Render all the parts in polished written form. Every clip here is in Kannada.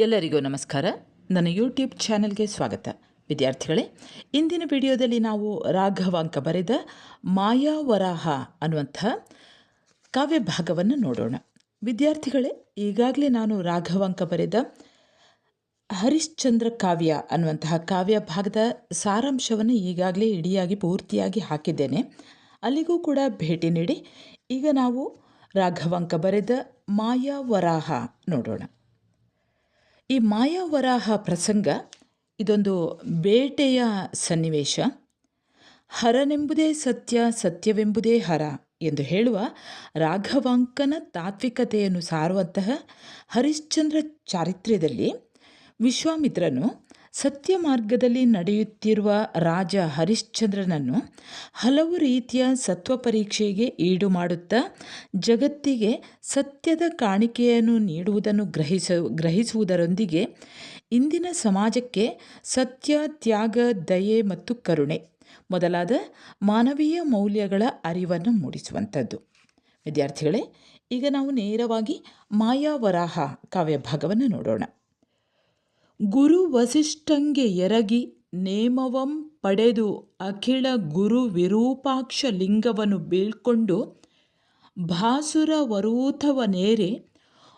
ಎಲ್ಲರಿಗೂ ನಮಸ್ಕಾರ. ನನ್ನ ಯೂಟ್ಯೂಬ್ ಚಾನೆಲ್ಗೆ ಸ್ವಾಗತ. ವಿದ್ಯಾರ್ಥಿಗಳೇ, ಇಂದಿನ ವಿಡಿಯೋದಲ್ಲಿ ನಾವು ರಾಘವಾಂಕ ಬರೆದ ಮಾಯಾವರಾಹ ಅನ್ನುವಂಥ ಕಾವ್ಯ ಭಾಗವನ್ನು ನೋಡೋಣ. ವಿದ್ಯಾರ್ಥಿಗಳೇ, ಈಗಾಗಲೇ ನಾನು ರಾಘವಾಂಕ ಬರೆದ ಹರಿಶ್ಚಂದ್ರ ಕಾವ್ಯ ಅನ್ನುವಂತಹ ಕಾವ್ಯ ಭಾಗದ ಸಾರಾಂಶವನ್ನು ಈಗಾಗಲೇ ಇಡಿಯಾಗಿ ಪೂರ್ತಿಯಾಗಿ ಹಾಕಿದ್ದೇನೆ. ಅಲ್ಲಿಗೂ ಕೂಡ ಭೇಟಿ ನೀಡಿ ಈಗ ನಾವು ರಾಘವಾಂಕ ಬರೆದ ಮಾಯಾವರಾಹ ನೋಡೋಣ. ಈ ಮಾಯಾವರಾಹ ಪ್ರಸಂಗ ಇದೊಂದು ಬೇಟೆಯ ಸನ್ನಿವೇಶ. ಹರನೆಂಬುದೇ ಸತ್ಯ, ಸತ್ಯವೆಂಬುದೇ ಹರ ಎಂದು ಹೇಳುವ ರಾಘವಾಂಕನ ತಾತ್ವಿಕತೆಯನ್ನು ಸಾರುವಂತಹ ಹರಿಶ್ಚಂದ್ರ ಚಾರಿತ್ರ್ಯದಲ್ಲಿ ವಿಶ್ವಾಮಿತ್ರನು ಸತ್ಯ ಮಾರ್ಗದಲ್ಲಿ ನಡೆಯುತ್ತಿರುವ ರಾಜ ಹರಿಶ್ಚಂದ್ರನನ್ನು ಹಲವು ರೀತಿಯ ಸತ್ವ ಪರೀಕ್ಷೆಗೆ ಈಡು ಮಾಡುತ್ತಾ ಜಗತ್ತಿಗೆ ಸತ್ಯದ ಕಾಣಿಕೆಯನ್ನು ನೀಡುವುದನ್ನು ಗ್ರಹಿಸುವುದರೊಂದಿಗೆ ಇಂದಿನ ಸಮಾಜಕ್ಕೆ ಸತ್ಯ, ತ್ಯಾಗ, ದಯೆ ಮತ್ತು ಕರುಣೆ ಮೊದಲಾದ ಮಾನವೀಯ ಮೌಲ್ಯಗಳ ಅರಿವನ್ನು ಮೂಡಿಸುವಂಥದ್ದು. ವಿದ್ಯಾರ್ಥಿಗಳೇ, ಈಗ ನಾವು ನೇರವಾಗಿ ಮಾಯಾವರಾಹ ಕಾವ್ಯ ಭಾಗವನ್ನು ನೋಡೋಣ. ಗುರು ವಸಿಷ್ಠಂಗೆ ಎರಗಿ ನೇಮವಂ ಪಡೆದು ಅಖಿಳ ಗುರು ವಿರೂಪಾಕ್ಷ ಲಿಂಗವನ್ನು ಬೀಳ್ಕೊಂಡು ಭಾಸುರ ವರೂಥವನೇರಿ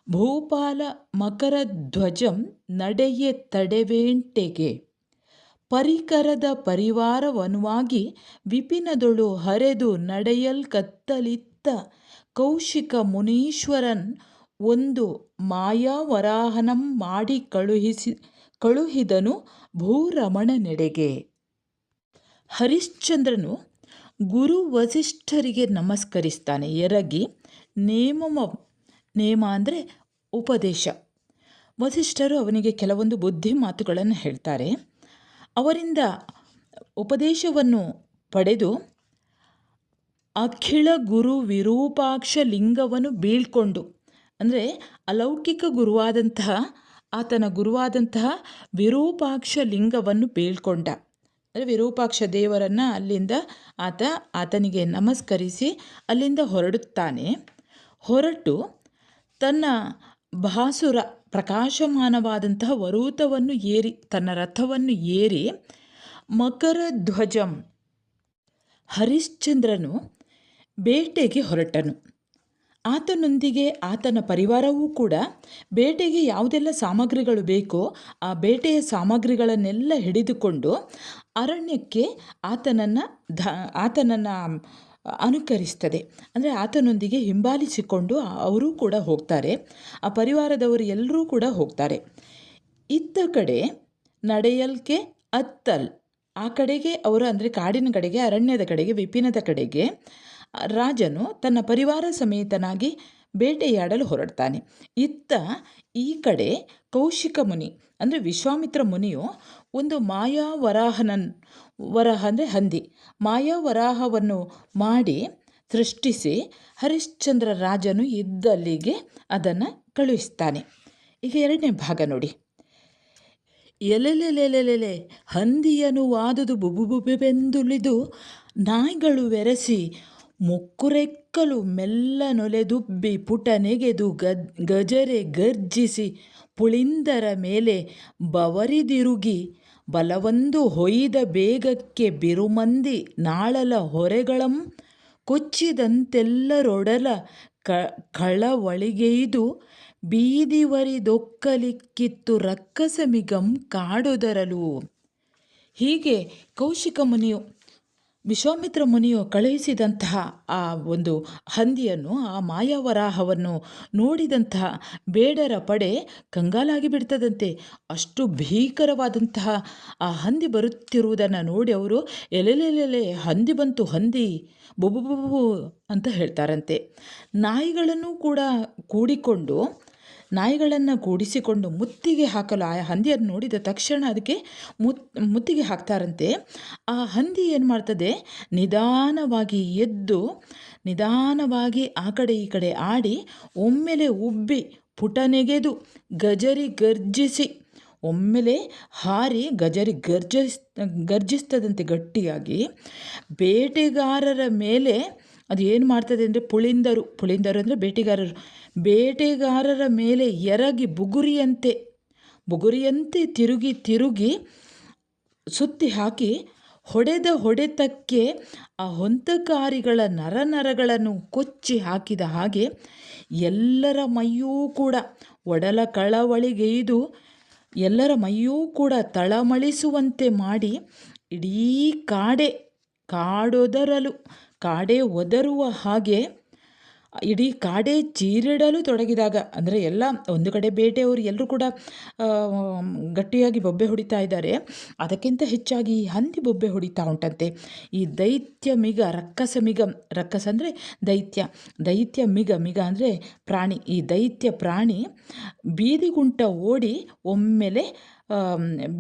ಭೂಪಾಲ ಮಕರ ಧ್ವಜಂ ನಡೆಯೆ ತಡೆವೇಂಟೆಗೆ ಪರಿಕರದ ಪರಿವಾರವನುವಾಗಿ ವಿಪಿನದೊಳು ಹರೆದು ನಡೆಯಲ್ ಕತ್ತಲಿತ್ತ ಕೌಶಿಕ ಮುನೀಶ್ವರನ್ ಒಂದು ಮಾಯಾವರಾಹನಂ ಮಾಡಿ ಕಳುಹಿದನು ಭೂರಮಣನೆಡೆಗೆ. ಹರಿಶ್ಚಂದ್ರನು ಗುರು ವಸಿಷ್ಠರಿಗೆ ನಮಸ್ಕರಿಸ್ತಾನೆ. ಎರಗಿ ನೇಮ ಅಂದರೆ ಉಪದೇಶ. ವಸಿಷ್ಠರು ಅವನಿಗೆ ಕೆಲವೊಂದು ಬುದ್ಧಿ ಮಾತುಗಳನ್ನು ಹೇಳ್ತಾರೆ. ಅವರಿಂದ ಉಪದೇಶವನ್ನು ಪಡೆದು ಅಖಿಳ ಗುರು ವಿರೂಪಾಕ್ಷ ಲಿಂಗವನ್ನು ಬೀಳ್ಕೊಂಡು, ಅಂದರೆ ಅಲೌಕಿಕ ಗುರುವಾದಂತಹ ಆತನ ಗುರುವಾದಂತಹ ವಿರೂಪಾಕ್ಷ ಲಿಂಗವನ್ನು ಬೀಳ್ಕೊಂಡ. ಅಂದರೆ ವಿರೂಪಾಕ್ಷ ದೇವರನ್ನು ಅಲ್ಲಿಂದ ಆತನಿಗೆ ನಮಸ್ಕರಿಸಿ ಅಲ್ಲಿಂದ ಹೊರಡುತ್ತಾನೆ. ಹೊರಟು ತನ್ನ ಭಾಸುರ ಪ್ರಕಾಶಮಾನವಾದಂತಹ ವರೂತವನ್ನು ಏರಿ, ತನ್ನ ರಥವನ್ನು ಏರಿ ಮಕರ ಧ್ವಜಂ ಹರಿಶ್ಚಂದ್ರನು ಬೇಟೆಗೆ ಹೊರಟನು. ಆತನೊಂದಿಗೆ ಆತನ ಪರಿವಾರವೂ ಕೂಡ ಬೇಟೆಗೆ ಯಾವುದೆಲ್ಲ ಸಾಮಗ್ರಿಗಳು ಬೇಕೋ ಆ ಬೇಟೆಯ ಸಾಮಗ್ರಿಗಳನ್ನೆಲ್ಲ ಹಿಡಿದುಕೊಂಡು ಅರಣ್ಯಕ್ಕೆ ಆತನನ್ನು ಅನುಕರಿಸ್ತದೆ. ಅಂದರೆ ಆತನೊಂದಿಗೆ ಹಿಂಬಾಲಿಸಿಕೊಂಡು ಅವರೂ ಕೂಡ ಹೋಗ್ತಾರೆ. ಆ ಪರಿವಾರದವರು ಎಲ್ಲರೂ ಕೂಡ ಹೋಗ್ತಾರೆ. ಇತ್ತ ಕಡೆ ನಡೆಯಲ್ಕೆ ಅತ್ತಲ್, ಆ ಕಡೆಗೆ ಅವರು ಅಂದರೆ ಕಾಡಿನ ಕಡೆಗೆ, ಅರಣ್ಯದ ಕಡೆಗೆ, ವಿಪಿನದ ಕಡೆಗೆ ರಾಜನು ತನ್ನ ಪರಿವಾರ ಸಮೇತನಾಗಿ ಬೇಟೆಯಾಡಲು ಹೊರಡ್ತಾನೆ. ಇತ್ತ ಈ ಕಡೆ ಕೌಶಿಕ ಮುನಿ ಅಂದರೆ ವಿಶ್ವಾಮಿತ್ರ ಮುನಿಯು ಒಂದು ವರಾಹ ಅಂದರೆ ಹಂದಿ, ಮಾಯಾವರಾಹವನ್ನು ಮಾಡಿ ಸೃಷ್ಟಿಸಿ ಹರಿಶ್ಚಂದ್ರ ರಾಜನು ಇದ್ದಲ್ಲಿಗೆ ಅದನ್ನು ಕಳುಹಿಸ್ತಾನೆ. ಈಗ ಎರಡನೇ ಭಾಗ ನೋಡಿ. ಎಲೆಲೆಲೆಲೆಲೆ ಹಂದಿಯನು ವಾದುದು ಬುಬುಬುಬೆಂದುಳಿದು ನಾಯಿಗಳು ವೆರಸಿ ಮುಕ್ಕುರೆಕ್ಕಲು ಮೆಲ್ಲನೊಲೆದುಬ್ಬಿ ಪುಟನೆಗೆದು ಗಜರೆ ಗರ್ಜಿಸಿ ಪುಳಿಂದರ ಮೇಲೆ ಬವರಿದಿರುಗಿ ಬಲವೊಂದು ಹೊಯ್ದ ಬೇಗಕ್ಕೆ ಬಿರುಮಂದಿ ನಾಳಲ ಹೊರೆಗಳಂ ಕೊಚ್ಚಿದಂತೆಲ್ಲರೊಡಲ ಕಳವಳಿಗೆಯ್ದು ಬೀದಿವರಿದೊಕ್ಕಲಿಕ್ಕಿತ್ತು ರಕ್ಕಸಮಿಗಂ ಕಾಡುದರಲು. ಹೀಗೆ ಕೌಶಿಕ ಮುನಿಯು, ವಿಶ್ವಾಮಿತ್ರ ಮುನಿಯು ಕಳುಹಿಸಿದಂತಹ ಆ ಒಂದು ಹಂದಿಯನ್ನು, ಆ ಮಾಯಾವರಾಹವನ್ನು ನೋಡಿದಂತಹ ಬೇಡರ ಪಡೆ ಕಂಗಾಲಾಗಿ ಬಿಡ್ತದಂತೆ. ಅಷ್ಟು ಭೀಕರವಾದಂತಹ ಆ ಹಂದಿ ಬರುತ್ತಿರುವುದನ್ನು ನೋಡಿ ಅವರು ಎಲೆಲೆಲೆಲೆ ಹಂದಿ ಬಂತು, ಹಂದಿ ಬುಬುಬುಬು ಅಂತ ಹೇಳ್ತಾರಂತೆ. ನಾಯಿಗಳನ್ನು ಕೂಡಿಸಿಕೊಂಡು ಮುತ್ತಿಗೆ ಹಾಕಲು, ಆ ಹಂದಿಯನ್ನು ನೋಡಿದ ತಕ್ಷಣ ಅದಕ್ಕೆ ಮುತ್ತಿಗೆ ಹಾಕ್ತಾರಂತೆ. ಆ ಹಂದಿ ಏನು ಮಾಡ್ತದೆ, ನಿಧಾನವಾಗಿ ಎದ್ದು ನಿಧಾನವಾಗಿ ಆ ಕಡೆ ಈ ಕಡೆ ಆಡಿ ಒಮ್ಮೆಲೆ ಉಬ್ಬಿ ಪುಟನೆಗೆದು ಗಜರಿ ಗರ್ಜಿಸಿ ಒಮ್ಮೆಲೆ ಹಾರಿ ಗಜರಿ ಗರ್ಜಿಸ್ತದಂತೆ ಗಟ್ಟಿಯಾಗಿ ಬೇಟೆಗಾರರ ಮೇಲೆ ಅದು ಏನು ಮಾಡ್ತದೆ ಅಂದರೆ ಪುಳಿಂದರು ಅಂದರೆ ಬೇಟೆಗಾರರ ಮೇಲೆ ಎರಗಿ ಬುಗುರಿಯಂತೆ ಬುಗುರಿಯಂತೆ ತಿರುಗಿ ತಿರುಗಿ ಸುತ್ತಿ ಹಾಕಿ ಹೊಡೆದ ಹೊಡೆತಕ್ಕೆ ಆ ಹೊಂತಕಾರಿಗಳ ನರನರಗಳನ್ನು ಕೊಚ್ಚಿ ಹಾಕಿದ ಹಾಗೆ ಎಲ್ಲರ ಮೈಯೂ ಕೂಡ ಒಡಲ ಕಳವಳಿಗೆಯ್ದು ಎಲ್ಲರ ಮೈಯೂ ಕೂಡ ತಳಮಳಿಸುವಂತೆ ಮಾಡಿ ಇಡೀ ಕಾಡೆ ಒದರುವ ಹಾಗೆ ಇಡೀ ಕಾಡೆ ಚೀರಿಡಲು ತೊಡಗಿದಾಗ, ಅಂದರೆ ಎಲ್ಲ ಒಂದು ಕಡೆ ಬೇಟೆಯವರು ಎಲ್ಲರೂ ಕೂಡ ಗಟ್ಟಿಯಾಗಿ ಬೊಬ್ಬೆ ಹೊಡಿತಾ ಇದ್ದಾರೆ, ಅದಕ್ಕಿಂತ ಹೆಚ್ಚಾಗಿ ಈ ಹಂದಿ ಬೊಬ್ಬೆ ಹೊಡಿತಾ ಉಂಟಂತೆ. ಈ ದೈತ್ಯ ಮಿಗ, ರಕ್ಕಸ ಅಂದರೆ ದೈತ್ಯ ಮಿಗ ಅಂದರೆ ಪ್ರಾಣಿ. ಈ ದೈತ್ಯ ಪ್ರಾಣಿ ಬೀದಿಗುಂಟ ಓಡಿ ಒಮ್ಮೆಲೆ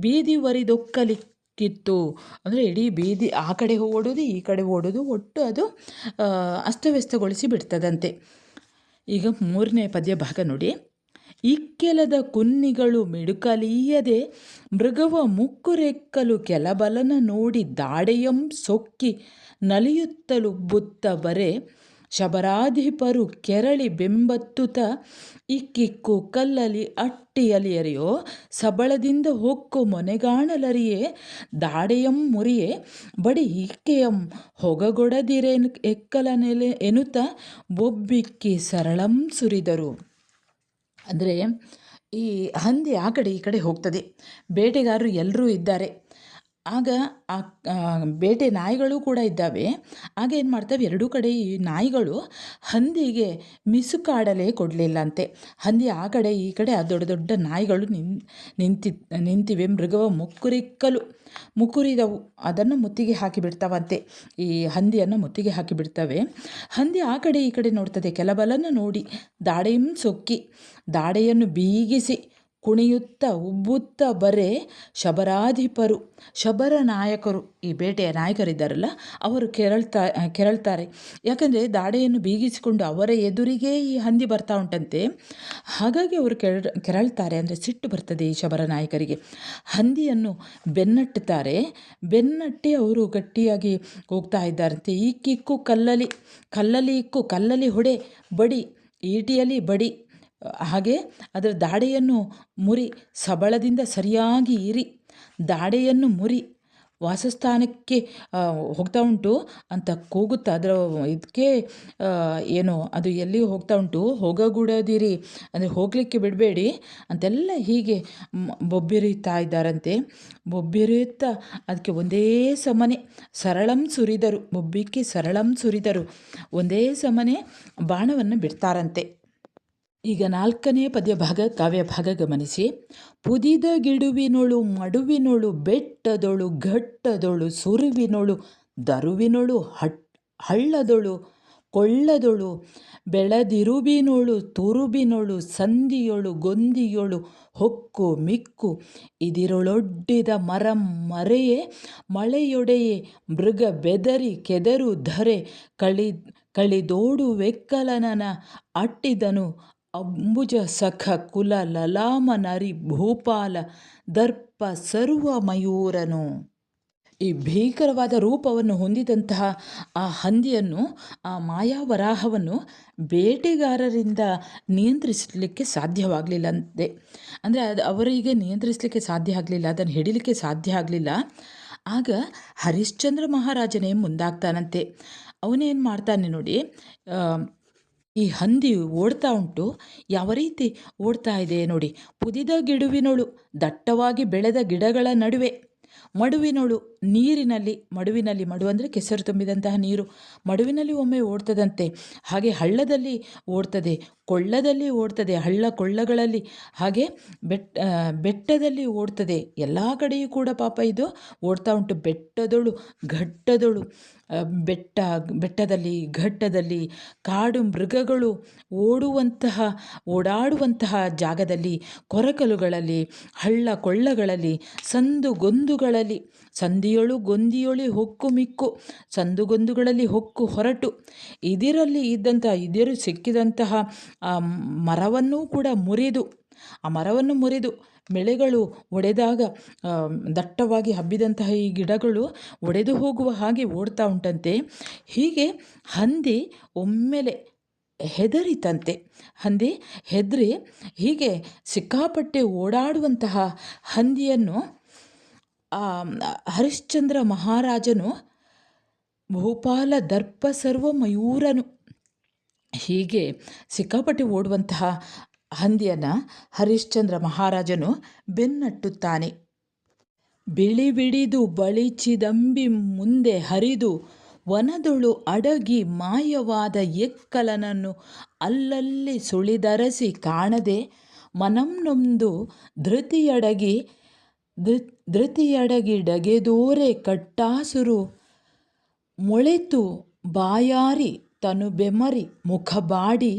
ಬೀದಿವರಿದೊಕ್ಕಲಿಕ್ಕಿತ್ತು. ಅಂದರೆ ಇಡೀ ಬೀದಿ ಆ ಕಡೆ ಓಡೋದು ಈ ಕಡೆ ಓಡೋದು, ಒಟ್ಟು ಅದು ಅಸ್ತವ್ಯಸ್ತಗೊಳಿಸಿ ಬಿಡ್ತದಂತೆ. ಈಗ 3ನೇ ಪದ್ಯ ಭಾಗ ನೋಡಿ. ಇಕ್ಕೆಲದ ಕುನ್ನಿಗಳು ಮಿಡುಕಲೀಯದೆ ಮೃಗವ ಮುಕ್ಕುರೆಕ್ಕಲು ಕೆಲಬಲನ ನೋಡಿ ದಾಡೆಯಂ ಸೊಕ್ಕಿ ನಲಿಯುತ್ತಲು ಬುತ್ತ ಬರೆ ಶಬರಾಧಿಪರು ಕೆರಳಿ ಬೆಂಬತ್ತುತ ಇಕ್ಕಿಕ್ಕು ಕಲ್ಲಲಿ ಅಟ್ಟಿಯಲಿಯರೆಯೋ ಸಬಳದಿಂದ ಹೊಕ್ಕು ಮೊನೆಗಾಣಲರಿಯೇ ದಾಡೆಯಂ ಮುರಿಯೇ ಬಡಿ ಇಕ್ಕೆಯಂ ಹೊಗಗೊಡದಿರೆ ಎಕ್ಕಲನೆಲೆ ಎನ್ನುತ್ತ ಬೊಬ್ಬಿಕ್ಕಿ ಸರಳಂ ಸುರಿದರು. ಅಂದರೆ ಈ ಹಂದಿ ಆ ಕಡೆ ಈ ಕಡೆ ಹೋಗ್ತದೆ, ಬೇಟೆಗಾರರು ಎಲ್ಲರೂ ಇದ್ದಾರೆ. ಆಗ ಆ ಬೇಟೆ ನಾಯಿಗಳು ಕೂಡ ಇದ್ದಾವೆ. ಆಗ ಏನು ಮಾಡ್ತವೆ, ಎರಡೂ ಕಡೆ ಈ ನಾಯಿಗಳು ಹಂದಿಗೆ ಮಿಸುಕಾಡಲೇ ಕೊಡಲಿಲ್ಲಂತೆ. ಹಂದಿ ಆ ಕಡೆ ಈ ಕಡೆ ಆ ದೊಡ್ಡ ದೊಡ್ಡ ನಾಯಿಗಳು ನಿಂತಿವೆ. ಮೃಗವ ಮುಕುರಿದವು, ಅದನ್ನು ಮುತ್ತಿಗೆ ಹಾಕಿಬಿಡ್ತಾವಂತೆ. ಈ ಹಂದಿಯನ್ನು ಮುತ್ತಿಗೆ ಹಾಕಿಬಿಡ್ತವೆ. ಹಂದಿ ಆ ಕಡೆ ಈ ಕಡೆ ನೋಡ್ತದೆ. ಕೆಲಬಲನ್ನು ನೋಡಿ ದಾಡೆಯಂ ಸೊಕ್ಕಿ, ದಾಡೆಯನ್ನು ಬೀಗಿಸಿ ಕುಣಿಯುತ್ತಾ ಉಬ್ಬುತ್ತ ಬರೆ ಶಬರಾಧಿಪರು, ಶಬರ ನಾಯಕರು, ಈ ಬೇಟೆಯ ನಾಯಕರಿದ್ದಾರಲ್ಲ ಅವರು ಕೆರಳ್ತಾರೆ. ಯಾಕಂದರೆ ದಾಡೆಯನ್ನು ಬೀಗಿಸಿಕೊಂಡು ಅವರ ಎದುರಿಗೆ ಈ ಹಂದಿ ಬರ್ತಾ ಉಂಟಂತೆ. ಹಾಗಾಗಿ ಅವರು ಕೆರಳ್ತಾರೆ, ಅಂದರೆ ಸಿಟ್ಟು ಬರ್ತದೆ ಈ ಶಬರ ನಾಯಕರಿಗೆ. ಹಂದಿಯನ್ನು ಬೆನ್ನಟ್ಟುತ್ತಾರೆ. ಬೆನ್ನಟ್ಟಿ ಅವರು ಗಟ್ಟಿಯಾಗಿ ಹೋಗ್ತಾ ಇದ್ದಾರಂತೆ. ಇಕ್ಕಿಕ್ಕು ಕಲ್ಲಲಿ ಇಕ್ಕು, ಕಲ್ಲಲಿ ಹೊಡೆ, ಬಡಿ, ಈಟಿಯಲ್ಲಿ ಬಡಿ, ಹಾಗೆ ಅದರ ದಾಡೆಯನ್ನು ಮುರಿ, ಸಬಳದಿಂದ ಸರಿಯಾಗಿ ಇರಿ, ದಾಡೆಯನ್ನು ಮುರಿ, ವಾಸಸ್ಥಾನಕ್ಕೆ ಹೋಗ್ತಾ ಉಂಟು ಅಂತ ಕೂಗುತ್ತಾ ಅದರ ಇದಕ್ಕೆ ಏನು ಅದು ಎಲ್ಲಿ ಹೋಗ್ತಾ ಉಂಟು ಹೋಗಗೂಡದಿರಿ, ಅಂದರೆ ಹೋಗಲಿಕ್ಕೆ ಬಿಡಬೇಡಿ ಅಂತೆಲ್ಲ ಹೀಗೆ ಬೊಬ್ಬಿರಿತಾ ಇದ್ದಾರಂತೆ. ಬೊಬ್ಬಿರಿಯುತ್ತಾ ಅದಕ್ಕೆ ಒಂದೇ ಸಮನೆ ಸರಳಂ ಸುರಿದರು, ಬೊಬ್ಬಿಕ್ಕಿ ಸರಳಂ ಸುರಿದರು, ಒಂದೇ ಸಮನೆ ಬಾಣವನ್ನು ಬಿಡ್ತಾರಂತೆ. ಈಗ 4ನೇ ಪದ್ಯ ಭಾಗ, ಕಾವ್ಯ ಭಾಗ ಗಮನಿಸಿ. ಪುದಿದ ಗಿಡುವಿನೊಳು ಮಡುವಿನೊಳು ಬೆಟ್ಟದೊಳು ಘಟ್ಟದೊಳು ಸುರುವಿನೊಳು ದರುವಿನೊಳು ಹಳ್ಳದೊಳು ಕೊಳ್ಳದೊಳು ಬೆಳದಿರುಬಿನೊಳು ತುರುಬಿನೊಳು ಸಂದಿಯೊಳು ಗೊಂದಿಯೊಳು ಹೊಕ್ಕು ಮಿಕ್ಕು ಇದಿರೊಳೊಡ್ಡಿದ ಮರೆಯೇ ಮಳೆಯೊಡೆಯೇ ಮೃಗ ಬೆದರಿ ಕೆದರು ಧರೆ ಕಳಿದೋಡುವೆಕ್ಕಲನನ ಅಟ್ಟಿದನು ಅಂಬುಜ ಸಖ ಕುಲ ಲಲಾಮ ನರಿ ಭೂಪಾಲ ದರ್ಪ ಸರ್ವ ಮಯೂರನು. ಈ ಭೀಕರವಾದ ರೂಪವನ್ನು ಹೊಂದಿದಂತಹ ಆ ಹಂದಿಯನ್ನು, ಆ ಮಾಯಾವರಾಹವನ್ನು ಬೇಟೆಗಾರರಿಂದ ನಿಯಂತ್ರಿಸಲಿಕ್ಕೆ ಸಾಧ್ಯವಾಗಲಿಲ್ಲಂತೆ. ಅಂದರೆ ಅವರಿಗೆ ನಿಯಂತ್ರಿಸಲಿಕ್ಕೆ ಸಾಧ್ಯ ಆಗಲಿಲ್ಲ, ಅದನ್ನು ಹಿಡಿಲಿಕ್ಕೆ ಸಾಧ್ಯ ಆಗಲಿಲ್ಲ. ಆಗ ಹರಿಶ್ಚಂದ್ರ ಮಹಾರಾಜನೇ ಮುಂದಾಗ್ತಾನಂತೆ. ಅವನೇನು ಮಾಡ್ತಾನೆ ನೋಡಿ, ಈ ಹಂದಿ ಓಡ್ತಾ ಉಂಟು, ಯಾವ ರೀತಿ ಓಡ್ತಾ ಇದೆ ನೋಡಿ. ಪುದಿದ ಗಿಡುವಿನೊಳು, ದಟ್ಟವಾಗಿ ಬೆಳೆದ ಗಿಡಗಳ ನಡುವೆ, ಮಡುವಿನೊಳು, ನೀರಿನಲ್ಲಿ, ಮಡು ಅಂದರೆ ಕೆಸರು ತುಂಬಿದಂತಹ ನೀರು, ಮಡುವಿನಲ್ಲಿ ಒಮ್ಮೆ ಓಡ್ತದಂತೆ. ಹಾಗೆ ಹಳ್ಳದಲ್ಲಿ ಓಡ್ತದೆ, ಕೊಳ್ಳದಲ್ಲಿ ಓಡ್ತದೆ, ಹಳ್ಳ ಕೊಳ್ಳಗಳಲ್ಲಿ, ಹಾಗೆ ಬೆಟ್ಟದಲ್ಲಿ ಓಡ್ತದೆ. ಎಲ್ಲ ಕಡೆಯೂ ಕೂಡ ಪಾಪ ಇದು ಓಡ್ತಾ ಉಂಟು. ಬೆಟ್ಟದೊಳು ಘಟ್ಟದೊಳು, ಬೆಟ್ಟದಲ್ಲಿ ಘಟ್ಟದಲ್ಲಿ, ಕಾಡು ಮೃಗಗಳು ಓಡಾಡುವಂತಹ ಜಾಗದಲ್ಲಿ, ಕೊರಕಲುಗಳಲ್ಲಿ, ಹಳ್ಳ ಕೊಳ್ಳಗಳಲ್ಲಿ, ಸಂದುಗೊಂದುಗಳಲ್ಲಿ, ಸಂದಿಯೊಳು ಗೊಂದಿಯೊಳಿ ಹೊಕ್ಕು ಮಿಕ್ಕು, ಸಂದುಗೊಂದುಗಳಲ್ಲಿ ಹೊಕ್ಕು ಹೊರಟು, ಇದಿರು ಸಿಕ್ಕಿದಂತಹ ಆ ಮರವನ್ನೂ ಕೂಡ ಮುರಿದು ಮೆಳೆಗಳು ಒಡೆದಾಗ ದಟ್ಟವಾಗಿ ಹಬ್ಬಿದಂತಹ ಈ ಗಿಡಗಳು ಒಡೆದು ಹೋಗುವ ಹಾಗೆ ಓಡ್ತಾ ಉಂಟಂತೆ. ಹೀಗೆ ಹಂದಿ ಒಮ್ಮೆಲೆ ಹೆದರಿತಂತೆ. ಹಂದಿ ಹೆದರಿ ಹೀಗೆ ಸಿಕ್ಕಾಪಟ್ಟೆ ಓಡಾಡುವಂತಹ ಹಂದಿಯನ್ನು ಹರಿಶ್ಚಂದ್ರ ಮಹಾರಾಜನು ಭೂಪಾಲ ದರ್ಪ ಸರ್ವ ಮಯೂರನು ಹೀಗೆ ಸಿಕ್ಕಾಪಟ್ಟೆ ಓಡುವಂತಹ ಹಂದಿಯನ್ನು ಹರಿಶ್ಚಂದ್ರ ಮಹಾರಾಜನು ಬೆನ್ನಟ್ಟುತ್ತಾನೆ. ಬಿಳಿ ಬಿಡಿದು ಬಳಿಚಿದಂಬಿ ಮುಂದೆ ಹರಿದು ವನದೊಳು ಅಡಗಿ ಮಾಯವಾದ ಎಕ್ಕಲನನ್ನು ಅಲ್ಲಲ್ಲಿ ಸುಳಿದರಸಿ ಕಾಣದೆ ಮನಂನೊಂದು ಧೃತಿಯಡಗಿ ಡಗೆದೋರೆ ಕಟ್ಟಾಸುರು ಮೊಳೆತು ಬಾಯಾರಿ ತನು ಬೆಮರಿ ಮುಖಬಾಡಿ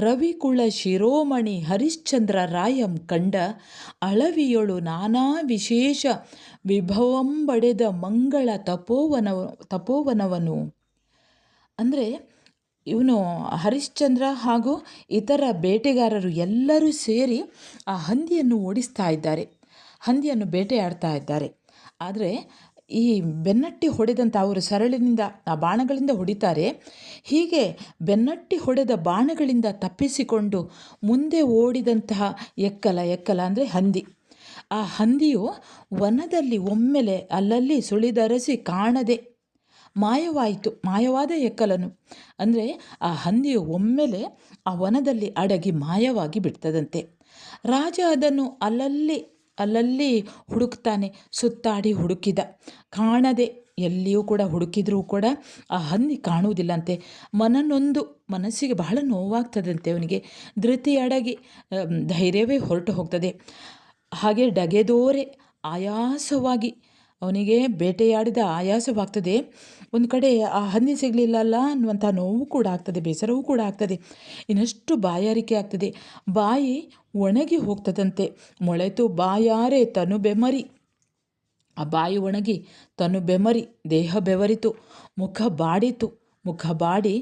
ರವಿಕುಳ ಶಿರೋಮಣಿ ಹರಿಶ್ಚಂದ್ರ ರಾಯಂ ಕಂಡ ಅಳವಿಯೊಳು ನಾನಾ ವಿಶೇಷ ವಿಭವಂಬಡೆದ ಮಂಗಳ ತಪೋವನವನು. ಅಂದರೆ ಇವನು ಹರಿಶ್ಚಂದ್ರ ಹಾಗೂ ಇತರ ಬೇಟೆಗಾರರು ಎಲ್ಲರೂ ಸೇರಿ ಆ ಹಂದಿಯನ್ನು ಓಡಿಸ್ತಾ ಇದ್ದಾರೆ, ಹಂದಿಯನ್ನು ಬೇಟೆಯಾಡ್ತಾ ಇದ್ದಾರೆ. ಆದರೆ ಈ ಬೆನ್ನಟ್ಟಿ ಹೊಡೆದಂಥ ಅವರು ಸರಳಿನಿಂದ ಆ ಬಾಣಗಳಿಂದ ಹೊಡಿತಾರೆ. ಹೀಗೆ ಬೆನ್ನಟ್ಟಿ ಹೊಡೆದ ಬಾಣಗಳಿಂದ ತಪ್ಪಿಸಿಕೊಂಡು ಮುಂದೆ ಓಡಿದಂತಹ ಎಕ್ಕಲ ಅಂದರೆ ಹಂದಿ. ಆ ಹಂದಿಯು ವನದಲ್ಲಿ ಒಮ್ಮೆಲೆ ಅಲ್ಲಲ್ಲಿ ಸುಳಿದರಸಿ ಕಾಣದೆ ಮಾಯವಾದ ಎಕ್ಕಲನು. ಅಂದರೆ ಆ ಹಂದಿಯು ಒಮ್ಮೆಲೆ ಆ ವನದಲ್ಲಿ ಅಡಗಿ ಮಾಯವಾಗಿ ಬಿಡ್ತದಂತೆ. ರಾಜ ಅದನ್ನು ಅಲ್ಲಲ್ಲಿ ಹುಡುಕ್ತಾನೆ. ಸುತ್ತಾಡಿ ಹುಡುಕಿದ, ಕಾಣದೆ, ಎಲ್ಲಿಯೂ ಕೂಡ ಹುಡುಕಿದ್ರೂ ಕೂಡ ಆ ಹಂದಿ ಕಾಣುವುದಿಲ್ಲಂತೆ. ಮನಸ್ಸಿಗೆ ಬಹಳ ನೋವಾಗ್ತದಂತೆ ಅವನಿಗೆ. ಧೃತಿ ಅಡಗಿ ಧೈರ್ಯವೇ ಹೊರಟು ಹೋಗ್ತದೆ. ಹಾಗೆ ಡಗೆದೋರೆ ಆಯಾಸವಾಗಿ ಅವನಿಗೆ ಬೇಟೆಯಾಡಿದ ಆಯಾಸವಾಗ್ತದೆ. ಒಂದು ಕಡೆ ಆ ಹಂದಿ ಸಿಗಲಿಲ್ಲಲ್ಲ ಅನ್ನುವಂಥ ನೋವು ಕೂಡ ಆಗ್ತದೆ, ಬೇಸರವೂ ಕೂಡ ಆಗ್ತದೆ. ಇನ್ನಷ್ಟು ಬಾಯಾರಿಕೆ ಆಗ್ತದೆ, ಬಾಯಿ ಒಣಗಿ ಹೋಗ್ತದಂತೆ. ಮೊಳೆತು ಬಾಯಾರೆ ತನು ಬೆಮರಿ, ಆ ಬಾಯಿ ಒಣಗಿ ತನು ಬೆಮರಿ, ದೇಹ ಬೆವರಿತು, ಮುಖ ಬಾಡಿ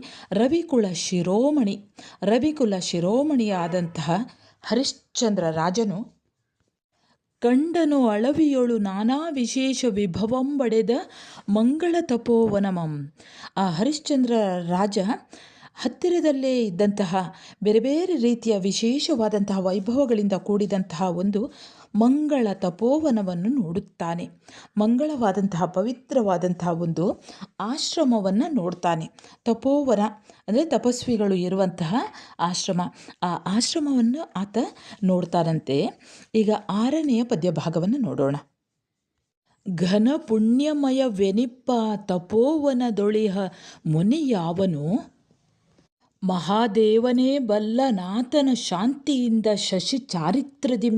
ರವಿಕುಲ ಶಿರೋಮಣಿಯಾದಂತಹ ಹರಿಶ್ಚಂದ್ರ ರಾಜನು ಕಂಡನು ಅಳವಿಯೊಳು ನಾನಾ ವಿಶೇಷ ವಿಭವಂಬಡೆದ ಮಂಗಳ ತಪೋವನಮಂ. ಆ ಹರಿಶ್ಚಂದ್ರ ರಾಜ ಹತ್ತಿರದಲ್ಲೇ ಇದ್ದಂತಹ ಬೇರೆ ಬೇರೆ ರೀತಿಯ ವಿಶೇಷವಾದಂತಹ ವೈಭವಗಳಿಂದ ಕೂಡಿದಂತಹ ಒಂದು ಮಂಗಳ ತಪೋವನವನ್ನು ನೋಡುತ್ತಾನೆ. ಮಂಗಳವಾದಂತಹ ಪವಿತ್ರವಾದಂತಹ ಒಂದು ಆಶ್ರಮವನ್ನು ನೋಡ್ತಾನೆ. ತಪೋವನ ಅಂದರೆ ತಪಸ್ವಿಗಳು ಇರುವಂತಹ ಆಶ್ರಮ. ಆ ಆಶ್ರಮವನ್ನು ಆತ ನೋಡ್ತಾನಂತೆ. ಈಗ 6ನೆಯ ಪದ್ಯ ಭಾಗವನ್ನು ನೋಡೋಣ. ಘನ ಪುಣ್ಯಮಯವೆನಿಪ್ಪ ತಪೋವನದೊಳಿಹ ಮುನಿಯಾವನು ಮಹಾದೇವನೇ ಬಲ್ಲನಾಥನ ಶಾಂತಿಯಿಂದ ಶಶಿ ಚಾರಿತ್ರದಿಂ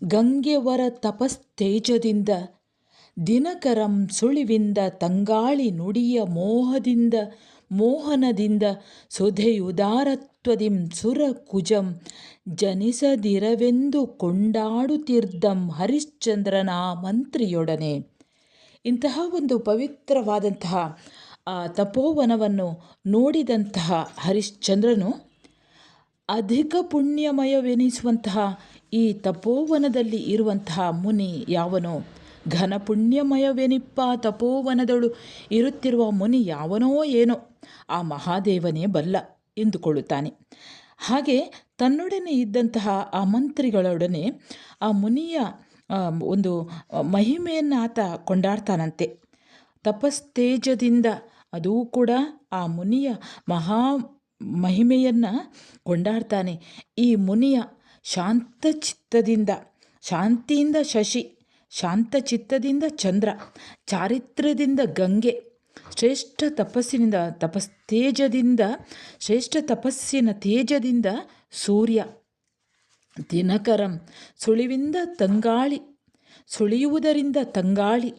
ಗಂಗೆವರ ತಪಸ್ತೇಜದಿಂದ ದಿನಕರಂ ಸುಳಿವಿಂದ ತಂಗಾಳಿ ನುಡಿಯ ಮೋಹನದಿಂದ ಸುಧೆಯುದಾರತ್ವದಿಂ ಸುರ ಕುಜಂ ಜನಿಸದಿರವೆಂದು ಕೊಂಡಾಡುತ್ತಿರ್ದಂ ಹರಿಶ್ಚಂದ್ರನ ಮಂತ್ರಿಯೊಡನೆ. ಇಂತಹ ಒಂದು ಪವಿತ್ರವಾದಂತಹ ತಪೋವನವನ್ನು ನೋಡಿದಂತಹ ಹರಿಶ್ಚಂದ್ರನು ಅಧಿಕ ಪುಣ್ಯಮಯವೆನಿಸುವಂತಹ ಈ ತಪೋವನದಲ್ಲಿ ಇರುವಂತಹ ಮುನಿ ಯಾವನೋ, ಘನ ಪುಣ್ಯಮಯವೆನಿಪ್ಪ ತಪೋವನದಳು ಇರುತ್ತಿರುವ ಮುನಿ ಯಾವನೋ ಏನೋ, ಆ ಮಹಾದೇವನೇ ಬಲ್ಲ ಎಂದುಕೊಳ್ಳುತ್ತಾನೆ. ಹಾಗೆ ತನ್ನೊಡನೆ ಇದ್ದಂತಹ ಆ ಮಂತ್ರಿಗಳೊಡನೆ ಆ ಮುನಿಯ ಒಂದು ಮಹಿಮೆಯನ್ನು ಆತ ಕೊಂಡಾಡ್ತಾನಂತೆ. ತಪಸ್ತೇಜದಿಂದ, ಅದೂ ಕೂಡ ಆ ಮುನಿಯ ಮಹಾ ಮಹಿಮೆಯನ್ನು ಕೊಂಡಾಡ್ತಾನೆ. ಈ ಮುನಿಯ ಶಾಂತಚಿತ್ತದಿಂದ, ಶಾಂತಿಯಿಂದ ಶಶಿ, ಶಾಂತಚಿತ್ತದಿಂದ ಚಂದ್ರ, ಚಾರಿತ್ರ್ಯದಿಂದ ಗಂಗೆ, ಶ್ರೇಷ್ಠ ತಪಸ್ಸಿನ ತೇಜದಿಂದ ಸೂರ್ಯ, ದಿನಕರಂ ಸುಳಿಯುವುದರಿಂದ ತಂಗಾಳಿ,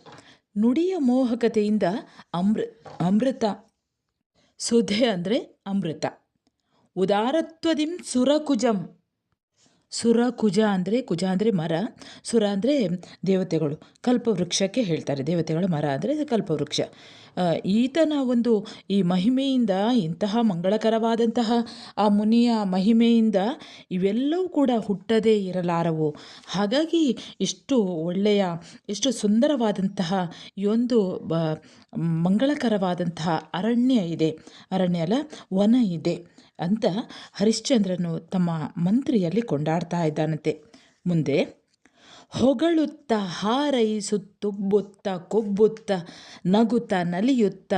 ನುಡಿಯ ಮೋಹಕತೆಯಿಂದ ಅಮೃತ, ಸುಧೆ ಅಂದರೆ ಅಮೃತ, ಉದಾರತ್ವದಿಂ ಸುರಕುಜಂ, ಕುಜ ಅಂದರೆ ಮರ, ಸುರ ಅಂದರೆ ದೇವತೆಗಳು, ಕಲ್ಪವೃಕ್ಷಕ್ಕೆ ಹೇಳ್ತಾರೆ. ದೇವತೆಗಳ ಮರ ಅಂದರೆ ಕಲ್ಪವೃಕ್ಷ. ಈತನ ಒಂದು ಈ ಮಹಿಮೆಯಿಂದ, ಇಂತಹ ಮಂಗಳಕರವಾದಂತಹ ಆ ಮುನಿಯ ಮಹಿಮೆಯಿಂದ ಇವೆಲ್ಲವೂ ಕೂಡ ಹುಟ್ಟದೇ ಇರಲಾರವು. ಹಾಗಾಗಿ ಇಷ್ಟು ಒಳ್ಳೆಯ, ಇಷ್ಟು ಸುಂದರವಾದಂತಹ ಈ ಒಂದು ಮಂಗಳಕರವಾದಂತಹ ಅರಣ್ಯ ಇದೆ, ಅರಣ್ಯ ಅಲ್ಲ, ವನ ಇದೆ. ಅಂತ ಹರಿಶ್ಚಂದ್ರನು ತಮ್ಮ ಮಂತ್ರಿಯಲ್ಲಿ ಕೊಂಡಾಡ್ತಾ ಇದ್ದಾನಂತೆ. ಮುಂದೆ ಹೊಗಳುತ್ತ ಹಾರೈಸುತ್ತುಬ್ಬುತ್ತ ಕೊಬ್ಬುತ್ತ ನಗುತ್ತ ನಲಿಯುತ್ತ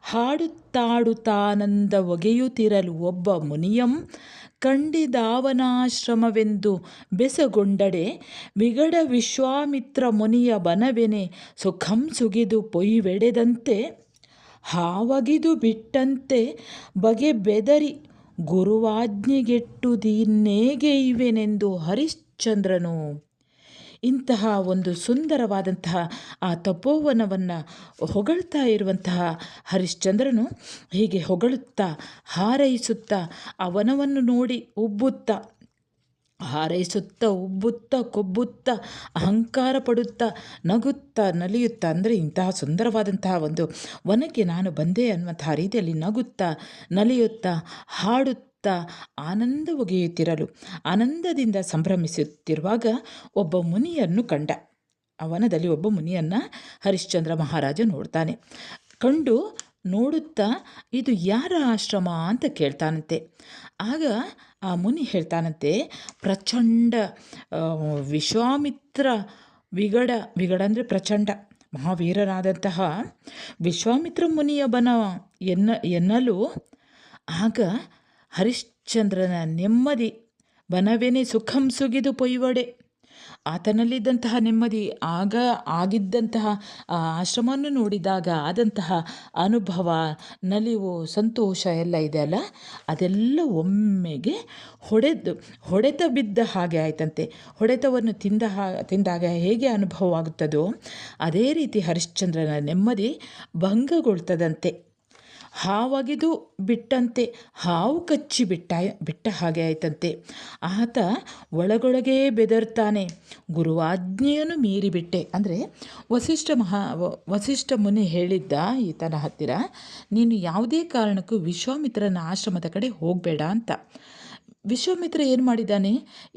ಹಾಡುತ್ತಾಡುತ್ತಾನಂದ ಒಗೆಯುತ್ತಿರಲು ಒಬ್ಬ ಮುನಿಯಂ ಕಂಡಿದಾವನಾಶ್ರಮವೆಂದು ಬೆಸಗೊಂಡಡೆ ವಿಗಡ ವಿಶ್ವಾಮಿತ್ರ ಮುನಿಯ ಬನವೆನೆ ಸುಖಂ ಸುಗಿದು ಪೊಯ್ವೆಡೆದಂತೆ ಹಾವಗಿದು ಬಿಟ್ಟಂತೆ ಬಗೆ ಬೆದರಿ ಗುರುವಾಜ್ಞೆಗೆಟ್ಟುದೀನ್ನೇಗೆ ಹರಿಶ್ಚಂದ್ರನು. ಇಂತಹ ಒಂದು ಸುಂದರವಾದಂತಹ ಆ ತಪೋವನವನ್ನು ಹೊಗಳ್ತಾ ಇರುವಂತಹ ಹರಿಶ್ಚಂದ್ರನು ಹೀಗೆ ಹೊಗಳುತ್ತಾ ಹಾರೈಸುತ್ತಾ ಆ ವನವನ್ನು ನೋಡಿ ಉಬ್ಬುತ್ತಾ ಹಾರೈಸುತ್ತಾ ಉಬ್ಬುತ್ತಾ ಕೊಬ್ಬುತ್ತಾ ಅಹಂಕಾರ ಪಡುತ್ತಾ ನಗುತ್ತಾ ನಲಿಯುತ್ತಾ, ಅಂದರೆ ಇಂತಹ ಸುಂದರವಾದಂತಹ ಒಂದು ವನಕ್ಕೆ ನಾನು ಬಂದೆ ಅನ್ನುವಂತಹ ರೀತಿಯಲ್ಲಿ ನಗುತ್ತಾ ನಲಿಯುತ್ತಾ ಹಾಡುತ್ತಾ ಆನಂದ ಒಗೆಯುತ್ತಿರಲು ಆನಂದದಿಂದ ಸಂಭ್ರಮಿಸುತ್ತಿರುವಾಗ ಒಬ್ಬ ಮುನಿಯನ್ನು ಕಂಡ. ಆ ವನದಲ್ಲಿ ಒಬ್ಬ ಮುನಿಯನ್ನು ಹರಿಶ್ಚಂದ್ರ ಮಹಾರಾಜ ನೋಡ್ತಾನೆ. ಕಂಡು ನೋಡುತ್ತಾ ಇದು ಯಾರ ಆಶ್ರಮ ಅಂತ ಕೇಳ್ತಾನಂತೆ. ಆಗ ಆ ಮುನಿ ಹೇಳ್ತಾನಂತೆ, ಪ್ರಚಂಡ ವಿಶ್ವಾಮಿತ್ರ ವಿಗಡ ಅಂದರೆ ಪ್ರಚಂಡ ಮಹಾವೀರನಾದಂತಹ ವಿಶ್ವಾಮಿತ್ರ ಮುನಿಯ ಬನ ಎನ್ನಲು ಆಗ ಹರಿಶ್ಚಂದ್ರನ ನೆಮ್ಮದಿ ಬನವೇನೆ ಸುಖಂ ಸುಗಿದು ಪೊಯ್ವಡೆ, ಆತನಲ್ಲಿದ್ದಂತಹ ನೆಮ್ಮದಿ ಆಗಿದ್ದಂತಹ ಆಶ್ರಮವನ್ನು ನೋಡಿದಾಗ ಆದಂತಹ ಅನುಭವ, ನಲಿವು, ಸಂತೋಷ ಎಲ್ಲ ಇದೆಯಲ್ಲ, ಅದೆಲ್ಲ ಒಮ್ಮೆಗೆ ಹೊಡೆತ ಬಿದ್ದ ಹಾಗೆ ಆಯ್ತಂತೆ. ಹೊಡೆತವನ್ನು ತಿಂದಾಗ ಹೇಗೆ ಅನುಭವವಾಗುತ್ತದೋ ಅದೇ ರೀತಿ ಹರಿಶ್ಚಂದ್ರನ ನೆಮ್ಮದಿ ಭಂಗಗೊಳ್ತದಂತೆ. ಹಾವಗಿದು ಬಿಟ್ಟಂತೆ, ಹಾವು ಕಚ್ಚಿ ಬಿಟ್ಟ ಹಾಗೆ ಆಯ್ತಂತೆ. ಆತ ಒಳಗೊಳಗೇ ಬೆದರ್ತಾನೆ. ಗುರುವಾಜ್ಞೆಯನ್ನು ಮೀರಿಬಿಟ್ಟೆ, ಅಂದರೆ ವಸಿಷ್ಠ ಮುನಿ ಹೇಳಿದ್ದ ಈತನ ಹತ್ತಿರ, ನೀನು ಯಾವುದೇ ಕಾರಣಕ್ಕೂ ವಿಶ್ವಾಮಿತ್ರನ ಆಶ್ರಮದ ಕಡೆ ಹೋಗಬೇಡ ಅಂತ. ವಿಶ್ವಾಮಿತ್ರ ಏನು ಮಾಡಿದ್ದಾನೆ,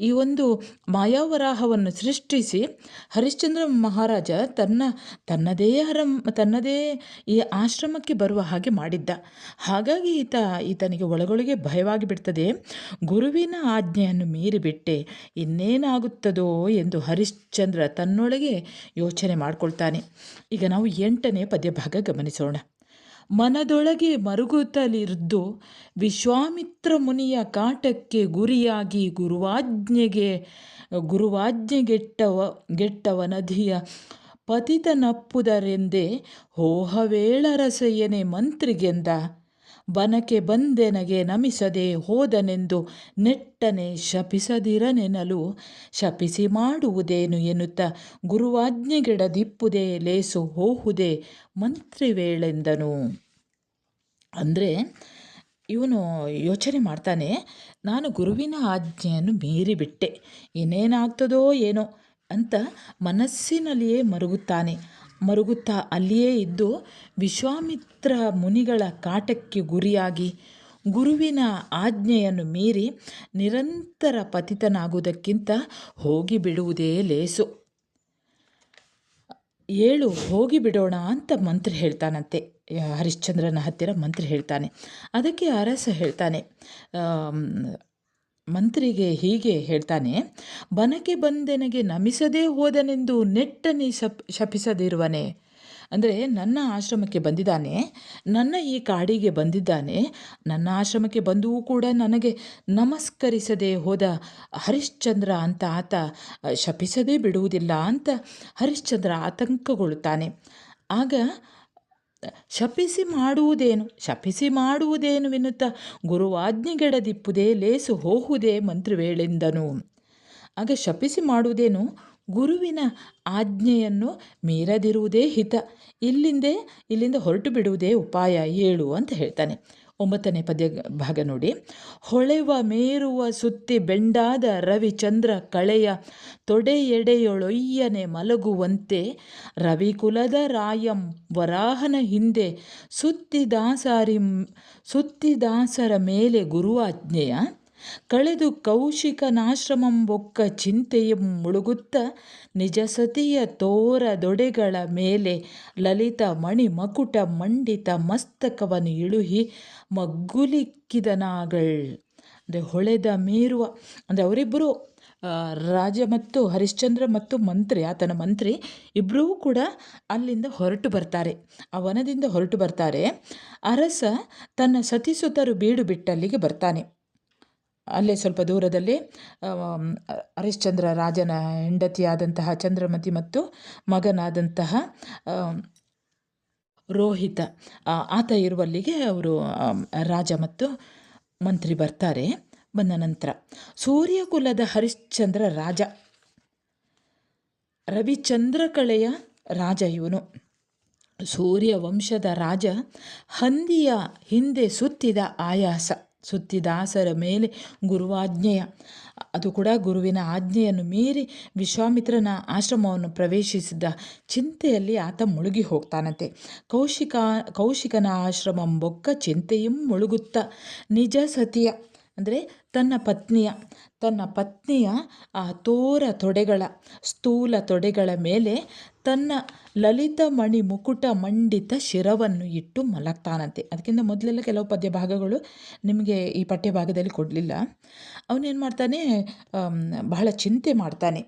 ಈ ಒಂದು ಮಾಯಾವರಾಹವನ್ನು ಸೃಷ್ಟಿಸಿ ಹರಿಶ್ಚಂದ್ರ ಮಹಾರಾಜ ತನ್ನದೇ ಈ ಆಶ್ರಮಕ್ಕೆ ಬರುವ ಹಾಗೆ ಮಾಡಿದ್ದ. ಹಾಗಾಗಿ ಈತನಿಗೆ ಒಳಗೊಳಗೆ ಭಯವಾಗಿ ಬಿಡ್ತದೆ. ಗುರುವಿನ ಆಜ್ಞೆಯನ್ನು ಮೀರಿಬಿಟ್ಟೆ, ಇನ್ನೇನಾಗುತ್ತದೋ ಎಂದು ಹರಿಶ್ಚಂದ್ರ ತನ್ನೊಳಗೆ ಯೋಚನೆ ಮಾಡಿಕೊಳ್ತಾನೆ. ಈಗ ನಾವು 8ನೇ ಪದ್ಯಭಾಗ ಗಮನಿಸೋಣ. ಮನದೊಳಗೆ ಮರುಗುತ್ತಲಿದ್ದು ವಿಶ್ವಾಮಿತ್ರ ಮುನಿಯ ಕಾಟಕ್ಕೆ ಗುರಿಯಾಗಿ ಗೆಟ್ಟವನಧಿಯ ಪತಿತನಪ್ಪುದರೆಂದೇ ಹೋಹವೇಳರಸೆಯನೆ ಮಂತ್ರಿಗೆಂದ ಬನಕ್ಕೆ ಬಂದೆನಗೆ ನಮಿಸದೆ ಹೋದನೆಂದು ನೆಟ್ಟನೆ ಶಪಿಸದಿರನೆನಲು ಶಪಿಸಿ ಮಾಡುವುದೇನು ಎನ್ನುತ್ತ ಗುರುವಾಜ್ಞೆಗೆಡದಿಪ್ಪುದೇ ಲೇಸು ಹೋಹುದೇ ಮಂತ್ರಿವೇಳೆಂದನು. ಅಂದರೆ ಇವನು ಯೋಚನೆ ಮಾಡ್ತಾನೆ, ನಾನು ಗುರುವಿನ ಆಜ್ಞೆಯನ್ನು ಮೀರಿಬಿಟ್ಟೆ, ಇನ್ನೇನಾಗ್ತದೋ ಏನೋ ಅಂತ ಮನಸ್ಸಿನಲ್ಲಿಯೇ ಮರುಗುತ್ತಾ ಅಲ್ಲಿಯೇ ಇದ್ದು ವಿಶ್ವಾಮಿತ್ರ ಮುನಿಗಳ ಕಾಟಕ್ಕೆ ಗುರಿಯಾಗಿ ಗುರುವಿನ ಆಜ್ಞೆಯನ್ನು ಮೀರಿ ನಿರಂತರ ಪತಿತನಾಗುವುದಕ್ಕಿಂತ ಹೋಗಿಬಿಡುವುದೇ ಲೇಸು. ಹೋಗಿಬಿಡೋಣ ಅಂತ ಮಂತ್ರಿ ಹೇಳ್ತಾನಂತೆ. ಹರಿಶ್ಚಂದ್ರನ ಹತ್ತಿರ ಮಂತ್ರಿ ಹೇಳ್ತಾನೆ. ಅದಕ್ಕೆ ಅರಸ ಹೇಳ್ತಾನೆ, ಮಂತ್ರಿಗೆ ಹೀಗೆ ಹೇಳ್ತಾನೆ, ಬನಕ್ಕೆ ಬಂದೆನಗೆ ನಮಿಸದೇ ಹೋದನೆಂದು ನೆಟ್ಟನೆ ಶಪಿಸದಿರುವನೆ. ಅಂದರೆ ನನ್ನ ಆಶ್ರಮಕ್ಕೆ ಬಂದಿದ್ದಾನೆ, ನನ್ನ ಈ ಕಾಡಿಗೆ ಬಂದಿದ್ದಾನೆ, ನನ್ನ ಆಶ್ರಮಕ್ಕೆ ಬಂದೂ ಕೂಡ ನನಗೆ ನಮಸ್ಕರಿಸದೆ ಹೋದ ಹರಿಶ್ಚಂದ್ರ ಅಂತ ಆತ ಶಪಿಸದೇ ಬಿಡುವುದಿಲ್ಲ ಅಂತ ಹರಿಶ್ಚಂದ್ರ ಆತಂಕಗೊಳ್ಳುತ್ತಾನೆ. ಆಗ ಶಪಿಸಿ ಮಾಡುವುದೇನು ಎನ್ನುತ್ತ ಗುರುವಾಜ್ಞೆಗೆಡದಿಪ್ಪುದೇ ಲೇಸು ಹೋಹುದೇ ಮಂತ್ರಿವೇಳೆಂದನು. ಆಗ ಶಪಿಸಿ ಮಾಡುವುದೇನು, ಗುರುವಿನ ಆಜ್ಞೆಯನ್ನು ಮೀರದಿರುವುದೇ ಹಿತ, ಇಲ್ಲಿಂದ ಹೊರಟು ಬಿಡುವುದೇ ಉಪಾಯ, ಅಂತ ಹೇಳ್ತಾನೆ. 9ನೇ ಪದ್ಯ ಭಾಗ ನೋಡಿ. ಹೊಳೆವ ಮೇರುವ ಸುತ್ತಿ ಬೆಂಡಾದ ರವಿಚಂದ್ರ ಕಳೆಯ ತೊಡೆಯೆಡೆಯೊಳೊಯ್ಯನೆ ಮಲಗುವಂತೆ ರವಿಕುಲದ ರಾಯಂ ವರಾಹನ ಹಿಂದೆ ಸುತ್ತಿದಾಸರ ಮೇಲೆ ಗುರುವಾಜ್ಞೆಯ ಕಳೆದು ಕೌಶಿಕನಾಶ್ರಮಂಬೊಕ್ಕ ಚಿಂತೆಯಂ ಮುಳುಗುತ್ತ ನಿಜ ಸತಿಯ ತೋರದೊಡೆಗಳ ಮೇಲೆ ಲಲಿತ ಮಣಿ ಮಕುಟ ಮಂಡಿತ ಮಸ್ತಕವನ್ನು ಇಳುಹಿ ಮಗ್ಗುಲಿಕ್ಕಿದನಾಗಳ್. ಅಂದರೆ ಹೊಳೆದ ಮೀರುವ, ಅಂದರೆ ಅವರಿಬ್ಬರು ರಾಜ ಮತ್ತು ಹರಿಶ್ಚಂದ್ರ ಮತ್ತು ಮಂತ್ರಿ, ಆತನ ಮಂತ್ರಿ ಇಬ್ಬರೂ ಕೂಡ ಅಲ್ಲಿಂದ ಹೊರಟು ಬರ್ತಾರೆ, ಆ ವನದಿಂದ ಹೊರಟು ಬರ್ತಾರೆ. ಅರಸ ತನ್ನ ಸತಿಸುತರು ಬೀಡು ಬಿಟ್ಟಲ್ಲಿಗೆ ಬರ್ತಾನೆ. ಅಲ್ಲೇ ಸ್ವಲ್ಪ ದೂರದಲ್ಲಿ ಹರಿಶ್ಚಂದ್ರ ರಾಜನ ಹೆಂಡತಿಯಾದಂತಹ ಚಂದ್ರಮತಿ ಮತ್ತು ಮಗನಾದಂತಹ ರೋಹಿತ ಆತ ಇರುವಲ್ಲಿಗೆ ಅವರು ರಾಜ ಮತ್ತು ಮಂತ್ರಿ ಬರ್ತಾರೆ. ಬಂದ ನಂತರ ಸೂರ್ಯಕುಲದ ಹರಿಶ್ಚಂದ್ರ ರಾಜ, ರವಿಚಂದ್ರಕಳೆಯ ರಾಜ ಇವನು. ಸೂರ್ಯವಂಶದ ರಾಜ ಹಂದಿಯ ಹಿಂದೆ ಸುತ್ತಿದ ಆಯಾಸ, ಸುತ್ತಿದಾಸರ ಮೇಲೆ ಗುರುವಾಜ್ಞೆಯ, ಅದು ಕೂಡ ಗುರುವಿನ ಆಜ್ಞೆಯನ್ನು ಮೀರಿ ವಿಶ್ವಾಮಿತ್ರನ ಆಶ್ರಮವನ್ನು ಪ್ರವೇಶಿಸಿದ ಚಿಂತೆಯಲ್ಲಿ ಆತ ಮುಳುಗಿ ಹೋಗ್ತಾನಂತೆ. ಕೌಶಿಕನ ಆಶ್ರಮಂಬೊಕ್ಕ ಚಿಂತೆಯೂ ಮುಳುಗುತ್ತ ನಿಜ ಸತಿಯ, ಅಂದರೆ ತನ್ನ ಪತ್ನಿಯ ಆ ಸ್ಥೂಲ ತೊಡೆಗಳ ಮೇಲೆ ತನ್ನ ಲಲಿತ ಮಣಿ ಮುಕುಟ ಮಂಡಿತ ಶಿರವನ್ನು ಇಟ್ಟು ಮಲಗ್ತಾನಂತೆ. ಅದಕ್ಕಿಂತ ಮೊದಲೆಲ್ಲ ಕೆಲವು ಪದ್ಯ ಭಾಗಗಳು ನಿಮಗೆ ಈ ಪಠ್ಯ ಭಾಗದಲ್ಲಿ ಕೊಡಲಿಲ್ಲ. ಅವನೇನು ಮಾಡ್ತಾನೆ, ಬಹಳ ಚಿಂತೆ ಮಾಡ್ತಾನೆ.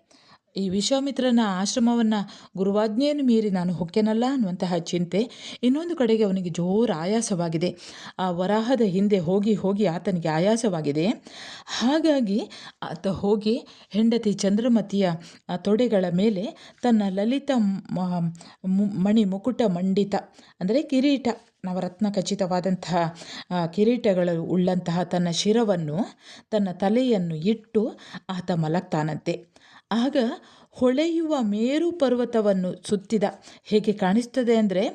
ಈ ವಿಶ್ವಾಮಿತ್ರನ ಆಶ್ರಮವನ್ನು ಗುರುವಾಜ್ಞೆಯನ್ನು ಮೀರಿ ನಾನು ಹೊಕ್ಕೆನಲ್ಲ ಅನ್ನುವಂತಹ ಚಿಂತೆ. ಇನ್ನೊಂದು ಕಡೆಗೆ ಅವನಿಗೆ ಜೋರು ಆಯಾಸವಾಗಿದೆ. ಆ ವರಾಹದ ಹಿಂದೆ ಹೋಗಿ ಹೋಗಿ ಆತನಿಗೆ ಆಯಾಸವಾಗಿದೆ. ಹಾಗಾಗಿ ಆತ ಹೋಗಿ ಹೆಂಡತಿ ಚಂದ್ರಮತಿಯ ತೊಡೆಗಳ ಮೇಲೆ ತನ್ನ ಲಲಿತ ಮಣಿ ಮುಕುಟ ಮಂಡಿತ, ಅಂದರೆ ಕಿರೀಟ, ನವರತ್ನ ಖಚಿತವಾದಂತಹ ಕಿರೀಟಗಳು ಉಳ್ಳಂತಹ ತನ್ನ ಶಿರವನ್ನು, ತನ್ನ ತಲೆಯನ್ನು ಇಟ್ಟು ಆತ ಮಲಗ್ತಾನಂತೆ. ಆಗ ಹೊಳೆಯುವ ಮೇರು ಪರ್ವತವನ್ನು ಸುತ್ತಿದ, ಹೇಗೆ ಕಾಣಿಸ್ತದೆ ಅಂದರೆ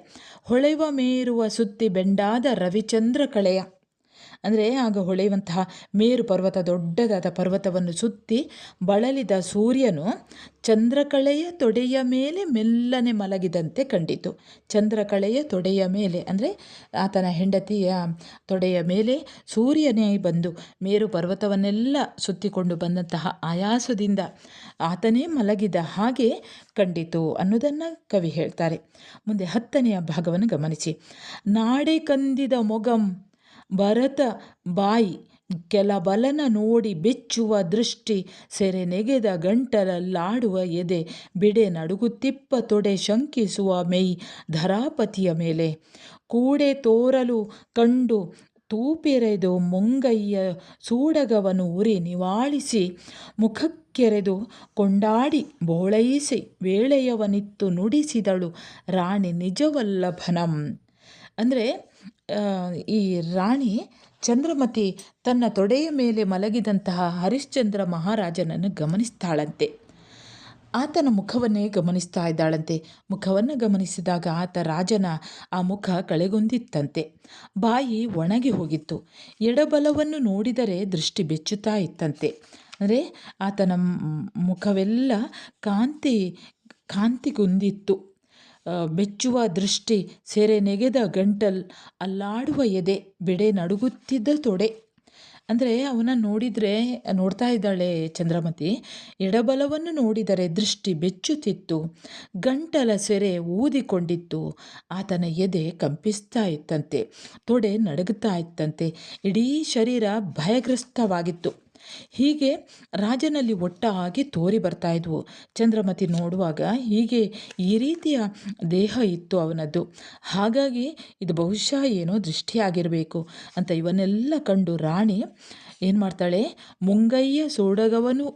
ಹೊಳೆಯುವ ಮೇರುವ ಸುತ್ತಿ ಬೆಂಡಾದ ರವಿಚಂದ್ರ ಕಳೆಯ, ಅಂದರೆ ಆಗ ಹೊಳೆಯುವಂತಹ ಮೇರು ಪರ್ವತ, ದೊಡ್ಡದಾದ ಪರ್ವತವನ್ನು ಸುತ್ತಿ ಬಳಲಿದ ಸೂರ್ಯನು ಚಂದ್ರಕಳೆಯ ತೊಡೆಯ ಮೇಲೆ ಮೆಲ್ಲನೆ ಮಲಗಿದಂತೆ ಕಂಡಿತು. ಚಂದ್ರಕಳೆಯ ತೊಡೆಯ ಮೇಲೆ ಅಂದರೆ ಆತನ ಹೆಂಡತಿಯ ತೊಡೆಯ ಮೇಲೆ ಸೂರ್ಯನೇ ಬಂದು ಮೇರು ಪರ್ವತವನ್ನೆಲ್ಲ ಸುತ್ತಿಕೊಂಡು ಬಂದಂತಹ ಆಯಾಸದಿಂದ ಆತನೇ ಮಲಗಿದ ಹಾಗೆ ಕಂಡಿತು ಅನ್ನೋದನ್ನು ಕವಿ ಹೇಳ್ತಾರೆ. ಮುಂದೆ 10ನೆಯ ಭಾಗವನ್ನು ಗಮನಿಸಿ. ನಾಡೆ ಕಂದಿದ ಮೊಗಂ ಭರತ ಬಾಯಿ ಕೆಲಬಲನ ನೋಡಿ ಬೆಚ್ಚುವ ದೃಷ್ಟಿ ಸೆರೆ ನೆಗೆದ ಗಂಟಲಲ್ಲಾಡುವ ಎದೆ ಬಿಡೆ ನಡುಗುತ್ತಿಪ್ಪ ತೊಡೆ ಶಂಕಿಸುವ ಮೈ ಧರಾಪತಿಯ ಮೇಲೆ ಕೂಡೆ ತೋರಲು ಕಂಡು ತೂಪೆರೆದು ಮುಂಗಯ್ಯ ಸೂಡಗವನು ಉರಿ ನಿವಾಳಿಸಿ ಮುಖಕ್ಕೆರೆದು ಕೊಂಡಾಡಿ ಬೋಳೈಸಿ ವೇಳೆಯವನಿತ್ತು ನುಡಿಸಿದಳು ರಾಣಿ ನಿಜವಲ್ಲಭನಂ. ಅಂದರೆ ಈ ರಾಣಿ ಚಂದ್ರಮತಿ ತನ್ನ ತೊಡೆಯ ಮೇಲೆ ಮಲಗಿದಂತಹ ಹರಿಶ್ಚಂದ್ರ ಮಹಾರಾಜನನ್ನು ಗಮನಿಸ್ತಾಳಂತೆ. ಆತನ ಮುಖವನ್ನೇ ಗಮನಿಸ್ತಾ ಇದ್ದಾಳಂತೆ. ಮುಖವನ್ನು ಗಮನಿಸಿದಾಗ ಆತ ರಾಜನ ಆ ಮುಖ ಕಳೆಗೊಂದಿತ್ತಂತೆ. ಬಾಯಿ ಒಣಗಿ ಹೋಗಿತ್ತು. ಎಡಬಲವನ್ನು ನೋಡಿದರೆ ದೃಷ್ಟಿ ಬೆಚ್ಚುತ್ತಾ ಇತ್ತಂತೆ. ಅಂದರೆ ಆತನ ಮುಖವೆಲ್ಲ ಕಾಂತಿಗೊಂದಿತ್ತು. ಬೆಚ್ಚುವ ದೃಷ್ಟಿ, ಸೆರೆ ನೆಗೆದ ಗಂಟಲ್, ಅಲ್ಲಾಡುವ ಎದೆ, ಬೆಡೆ ನಡುಗುತ್ತಿದ್ದ ತೊಡೆ. ಅಂದರೆ ಅವನ ನೋಡ್ತಾ ಇದ್ದಾಳೆ ಚಂದ್ರಮತಿ. ಎಡಬಲವನ್ನು ನೋಡಿದರೆ ದೃಷ್ಟಿ ಬೆಚ್ಚುತ್ತಿತ್ತು, ಗಂಟಲ ಸೆರೆ ಊದಿಕೊಂಡಿತ್ತು, ಆತನ ಎದೆ ಕಂಪಿಸ್ತಾ ಇತ್ತಂತೆ, ತೊಡೆ ನಡುಗುತ್ತಾ ಇತ್ತಂತೆ, ಇಡೀ ಶರೀರ ಭಯಗ್ರಸ್ತವಾಗಿತ್ತು. ಹೀಗೆ ರಾಜನಲ್ಲಿ ಒಟ್ಟಾಗಿ ತೋರಿ ಬರ್ತಾ ಇದ್ವು. ಚಂದ್ರಮತಿ ನೋಡುವಾಗ ಹೀಗೆ ಈ ರೀತಿಯ ದೇಹ ಇತ್ತು ಅವನದ್ದು. ಹಾಗಾಗಿ ಇದು ಬಹುಶಃ ಏನೋ ದೃಷ್ಟಿಯಾಗಿರಬೇಕು ಅಂತ ಇವನ್ನೆಲ್ಲ ಕಂಡು ರಾಣಿ ಏನು ಮಾಡ್ತಾಳೆ, ಮುಂಗಯ್ಯ ಸೋಡಗವನು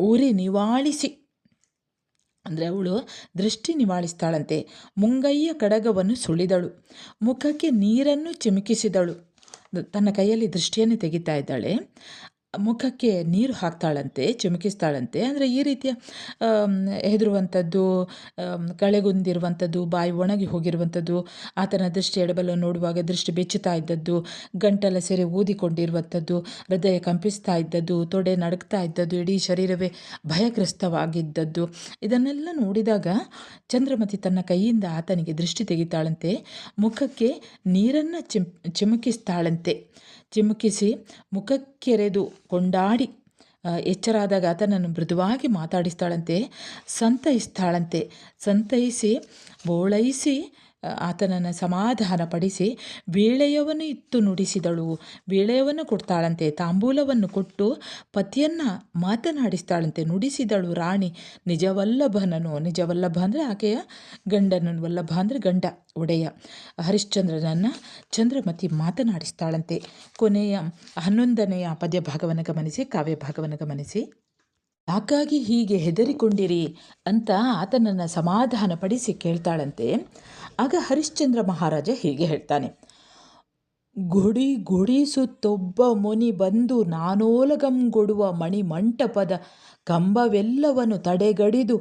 ಉರಿ ನಿವಾಳಿಸಿ, ಅಂದರೆ ಅವಳು ದೃಷ್ಟಿ ನಿವಾಳಿಸ್ತಾಳಂತೆ. ಮುಂಗಯ್ಯ ಕಡಗವನ್ನು ಸುಳಿದಳು, ಮುಖಕ್ಕೆ ನೀರನ್ನು ಚಿಮುಕಿಸಿದಳು. ತನ್ನ ಕೈಯಲ್ಲಿ ದೃಷ್ಟಿಯನ್ನು ತೆಗಿತಾ ಇದ್ದಾಳೆ, ಮುಖಕ್ಕೆ ನೀರು ಹಾಕ್ತಾಳಂತೆ, ಚಿಮುಕಿಸ್ತಾಳಂತೆ. ಅಂದರೆ ಈ ರೀತಿಯ ಹೆದರುವಂಥದ್ದು, ಕಳೆಗುಂದಿರುವಂಥದ್ದು, ಬಾಯಿ ಒಣಗಿ ಹೋಗಿರುವಂಥದ್ದು, ಆತನ ದೃಷ್ಟಿ ಎಡಬಲ ನೋಡುವಾಗ ದೃಷ್ಟಿ ಬೆಚ್ಚುತ್ತಾ ಇದ್ದದ್ದು, ಗಂಟಲ ಸೆರೆ ಊದಿಕೊಂಡಿರುವಂಥದ್ದು, ಹೃದಯ ಕಂಪಿಸ್ತಾ ಇದ್ದದ್ದು, ತೊಡೆ ನಡುಗ್ತಾ ಇದ್ದದ್ದು, ಇಡೀ ಶರೀರವೇ ಭಯಗ್ರಸ್ತವಾಗಿದ್ದದ್ದು, ಇದನ್ನೆಲ್ಲ ನೋಡಿದಾಗ ಚಂದ್ರಮತಿ ತನ್ನ ಕೈಯಿಂದ ಆತನಿಗೆ ದೃಷ್ಟಿ ತೆಗಿತಾಳಂತೆ, ಮುಖಕ್ಕೆ ನೀರನ್ನು ಚಿಮುಕಿಸ್ತಾಳಂತೆ. ಚಿಮುಕಿಸಿ ಮುಖಕ್ಕೆರೆದು ಕೊಂಡಾಡಿ ಎಚ್ಚರಾದಾಗ ಆತನನ್ನು ಮೃದುವಾಗಿ ಮಾತಾಡಿಸ್ತಾಳಂತೆ, ಸಂತೈಸಿ ಓಲೈಸಿ ಆತನನ್ನು ಸಮಾಧಾನಪಡಿಸಿ ವೀಳೆಯವನ್ನು ಇತ್ತು ನುಡಿಸಿದಳು. ವೀಳೆಯವನ್ನು ಕೊಡ್ತಾಳಂತೆ, ತಾಂಬೂಲವನ್ನು ಕೊಟ್ಟು ಪತಿಯನ್ನು ಮಾತನಾಡಿಸ್ತಾಳಂತೆ. ನುಡಿಸಿದಳು ರಾಣಿ ನಿಜವಲ್ಲಭ ಅಂದರೆ ಆಕೆಯ ಗಂಡನನ್ನು, ವಲ್ಲಭ ಅಂದರೆ ಗಂಡ, ಒಡೆಯ ಹರಿಶ್ಚಂದ್ರನನ್ನು ಚಂದ್ರಮತಿ ಮಾತನಾಡಿಸ್ತಾಳಂತೆ. ಕೊನೆಯ 11ನೆಯ ಪದ್ಯ ಭಾಗವನ್ನು ಗಮನಿಸಿ, ಕಾವ್ಯ ಭಾಗವನ್ನು ಗಮನಿಸಿ. ಯಾಕಾಗಿ ಹೀಗೆ ಹೆದರಿಕೊಂಡಿರಿ ಅಂತ ಆತನನ್ನು ಸಮಾಧಾನಪಡಿಸಿ ಕೇಳ್ತಾಳಂತೆ. ಆಗ ಹರಿಶ್ಚಂದ್ರ ಮಹಾರಾಜ ಹೀಗೆ ಹೇಳ್ತಾನೆ: ಗುಡಿಸುತ್ತೊಬ್ಬ ಮುನಿ ಬಂದು ನಾನೋಲಗಂಗೊಡುವ ಮಣಿಮಂಟಪದ ಕಂಬವೆಲ್ಲವನ್ನು ತಡೆಗಡಿದು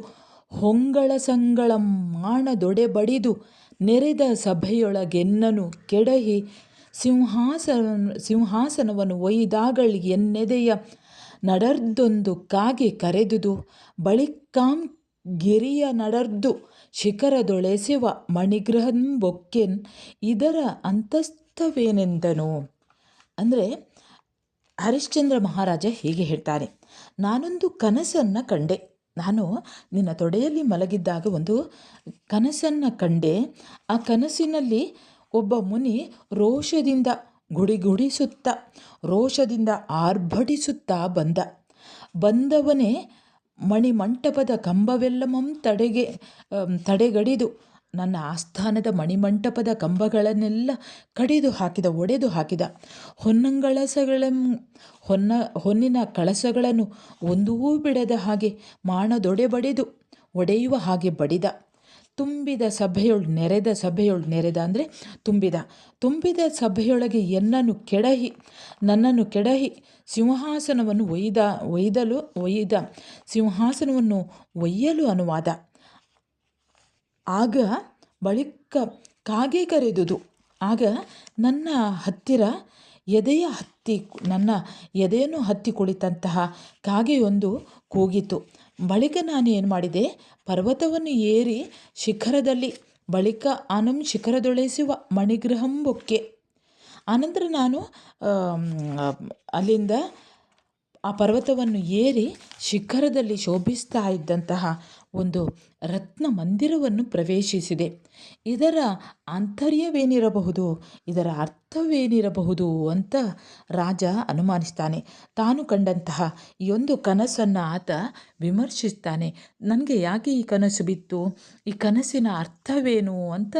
ಹೊಂಗಳ ಸಂಗಳಂ ಮಾಣದೊಡೆಬಡಿದು ನೆರೆದ ಸಭೆಯೊಳಗೆನ್ನನು ಕೆಡಹಿ ಸಿಂಹಾಸನವನ್ನು ಒಯ್ದಾಗಳ್ ಎನ್ನೆದೆಯ ನಡರ್ದೊಂದು ಕಾಗೆ ಕರೆದುದು ಬಳಿಕಾಂ ಗಿರಿಯ ನಡರ್ದು ಶಿಖರದೊಳೆಸೆವ ಮಣಿಗೃಹಂಬೊಕ್ಕೆನ್ ಇದರ ಅಂತಸ್ಥವೇನೆಂದನು. ಅಂದರೆ ಹರಿಶ್ಚಂದ್ರ ಮಹಾರಾಜ ಹೀಗೆ ಹೇಳ್ತಾನೆ: ನಾನೊಂದು ಕನಸನ್ನು ಕಂಡೆ. ನಾನು ನಿನ್ನ ತೊಡೆಯಲ್ಲಿ ಮಲಗಿದ್ದಾಗ ಒಂದು ಕನಸನ್ನು ಕಂಡೆ. ಆ ಕನಸಿನಲ್ಲಿ ಒಬ್ಬ ಮುನಿ ರೋಷದಿಂದ ರೋಷದಿಂದ ಆರ್ಭಟಿಸುತ್ತಾ ಬಂದವನೇ ಮಣಿಮಂಟಪದ ಕಂಬವೆಲ್ಲಮಂ ತಡೆಗಡಿದು ನನ್ನ ಆಸ್ಥಾನದ ಮಣಿಮಂಟಪದ ಕಂಬಗಳನ್ನೆಲ್ಲ ಒಡೆದು ಹಾಕಿದ. ಹೊನ್ನಿನ ಕಳಸಗಳನ್ನು ಒಂದೂ ಬಿಡದ ಹಾಗೆ ಮಾಣದೊಡೆಬಡಿದು ಒಡೆಯುವ ಹಾಗೆ ಬಡಿದ. ತುಂಬಿದ ಅಂದರೆ ತುಂಬಿದ ಸಭೆಯೊಳಗೆ ನನ್ನನ್ನು ಕೆಡಹಿ ಸಿಂಹಾಸನವನ್ನು ಒಯ್ಯಲು ಅನುವಾದ. ಆಗ ಬಳಿಕ ಕಾಗೆ ಕರೆದುದು. ಆಗ ನನ್ನ ಎದೆಯನ್ನು ಹತ್ತಿ ಕುಳಿತಂತಹ ಕಾಗೆಯೊಂದು ಕೂಗಿತು. ಬಳಿಕ ನಾನು ಏನು ಮಾಡಿದೆ, ಪರ್ವತವನ್ನು ಏರಿ ಶಿಖರದಲ್ಲಿ ಬಳಿಕ ಶಿಖರದೊಳೆಸುವ ಮಣಿಗೃಹಂಬೊಕ್ಕೆ. ಆನಂತರ ನಾನು ಅಲ್ಲಿಂದ ಆ ಪರ್ವತವನ್ನು ಏರಿ ಶಿಖರದಲ್ಲಿ ಶೋಭಿಸ್ತಾ ಇದ್ದಂತಹ ಒಂದು ರತ್ನ ಮಂದಿರವನ್ನು ಪ್ರವೇಶಿಸಿದೆ. ಇದರ ಆಂತರ್ಯವೇನಿರಬಹುದು, ಇದರ ಅರ್ಥವೇನಿರಬಹುದು ಅಂತ ರಾಜ ಅನುಮಾನಿಸ್ತಾನೆ. ತಾನು ಕಂಡಂತಹ ಈ ಒಂದು ಕನಸನ್ನು ಆತ ವಿಮರ್ಶಿಸ್ತಾನೆ. ನನಗೆ ಯಾಕೆ ಈ ಕನಸು ಬಿತ್ತು, ಈ ಕನಸಿನ ಅರ್ಥವೇನು ಅಂತ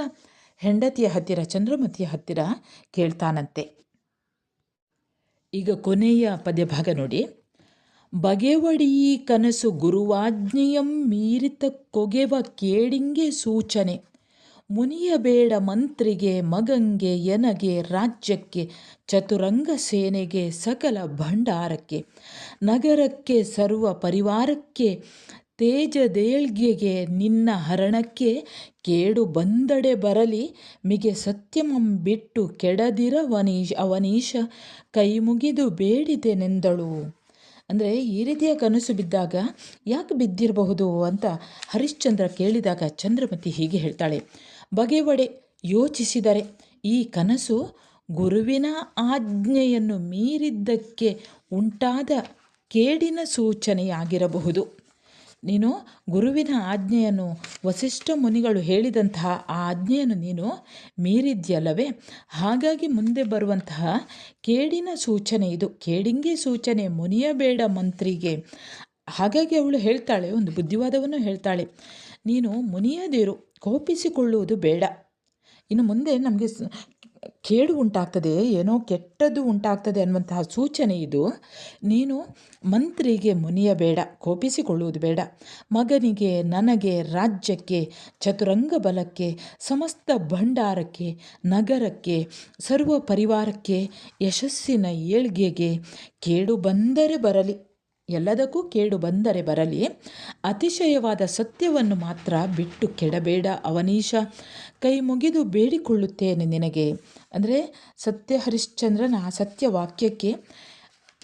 ಹೆಂಡತಿಯ ಹತ್ತಿರ, ಚಂದ್ರಮತಿಯ ಹತ್ತಿರ ಕೇಳ್ತಾನಂತೆ. ಈಗ ಕೊನೆಯ ಪದ್ಯಭಾಗ ನೋಡಿ. ಬಗೆವಡಿ ಕನಸು ಗುರುವಾಜ್ಞೆಯಂ ಮೀರಿತ ಕೊಗೆವ ಕೇಡಿಂಗೆ ಸೂಚನೆ ಮುನಿಯಬೇಡ ಮಂತ್ರಿಗೆ ಮಗಂಗೆ ಎನಗೆ ರಾಜ್ಯಕ್ಕೆ ಚತುರಂಗ ಸೇನೆಗೆ ಸಕಲ ಭಂಡಾರಕ್ಕೆ ನಗರಕ್ಕೆ ಸರ್ವ ಪರಿವಾರಕ್ಕೆ ತೇಜದೇಳ್ಗೆಗೆ ನಿನ್ನ ಹರಣಕ್ಕೆ ಕೇಡು ಬಂದಡೆ ಬರಲಿ ಮಿಗೆ ಸತ್ಯಮಂ ಬಿಟ್ಟು ಅವನೀಶ ಕೈ ಮುಗಿದು ಬೇಡಿದೆನೆಂದಳು. ಅಂದರೆ ಈ ರೀತಿಯ ಕನಸು ಬಿದ್ದಾಗ ಯಾಕೆ ಬಿದ್ದಿರಬಹುದು ಅಂತ ಹರಿಶ್ಚಂದ್ರ ಕೇಳಿದಾಗ ಚಂದ್ರಮತಿ ಹೀಗೆ ಹೇಳ್ತಾಳೆ: ಬಗೆವಡೆ ಯೋಚಿಸಿದರೆ ಈ ಕನಸು ಗುರುವಿನ ಆಜ್ಞೆಯನ್ನು ಮೀರಿದ್ದಕ್ಕೆ ಉಂಟಾದ ಕೇಡಿನ ಸೂಚನೆಯಾಗಿರಬಹುದು. ನೀನು ಗುರುವಿನ ಆಜ್ಞೆಯನ್ನು, ವಸಿಷ್ಠ ಮುನಿಗಳು ಹೇಳಿದಂತಹ ಆ ಆಜ್ಞೆಯನ್ನು ನೀನು ಮೀರಿದ್ಯಲ್ಲವೇ, ಹಾಗಾಗಿ ಮುಂದೆ ಬರುವಂತಹ ಕೇಡಿನ ಸೂಚನೆ ಇದು. ಕೇಡಿಂಗೆ ಸೂಚನೆ ಮುನಿಯಬೇಡ ಮಂತ್ರಿಗೆ. ಹಾಗಾಗಿ ಅವಳು ಹೇಳ್ತಾಳೆ, ಒಂದು ಬುದ್ಧಿವಾದವನ್ನು ಹೇಳ್ತಾಳೆ: ನೀನು ಮುನಿಯದಿರು, ಕೋಪಿಸಿಕೊಳ್ಳುವುದು ಬೇಡ. ಇನ್ನು ಮುಂದೆ ನಮಗೆ ಕೇಡು ಉಂಟಾಗ್ತದೆ, ಏನೋ ಕೆಟ್ಟದ್ದು ಉಂಟಾಗ್ತದೆ ಅನ್ನುವಂತಹ ಸೂಚನೆ ಇದು. ನೀನು ಮಂತ್ರಿಗೆ ಮುನಿಯಬೇಡ, ಕೋಪಿಸಿಕೊಳ್ಳುವುದು ಬೇಡ. ಮಗನಿಗೆ, ನನಗೆ, ರಾಜ್ಯಕ್ಕೆ, ಚತುರಂಗ ಬಲಕ್ಕೆ, ಸಮಸ್ತ ಭಂಡಾರಕ್ಕೆ, ನಗರಕ್ಕೆ, ಸರ್ವ ಪರಿವಾರಕ್ಕೆ, ಯಶಸ್ಸಿನ ಏಳ್ಗೆಗೆ ಕೇಡು ಬಂದರೆ ಬರಲಿ, ಎಲ್ಲದಕ್ಕೂ ಕೇಡು ಬಂದರೆ ಬರಲಿ. ಅತಿಶಯವಾದ ಸತ್ಯವನ್ನು ಮಾತ್ರ ಬಿಟ್ಟು ಕೆಡಬೇಡ ಅವನೀಶ, ಕೈ ಮುಗಿದು ಬೇಡಿಕೊಳ್ಳುತ್ತೇನೆ ನಿನಗೆ. ಅಂದರೆ ಹರಿಶ್ಚಂದ್ರನ ಸತ್ಯವಾಕ್ಯಕ್ಕೆ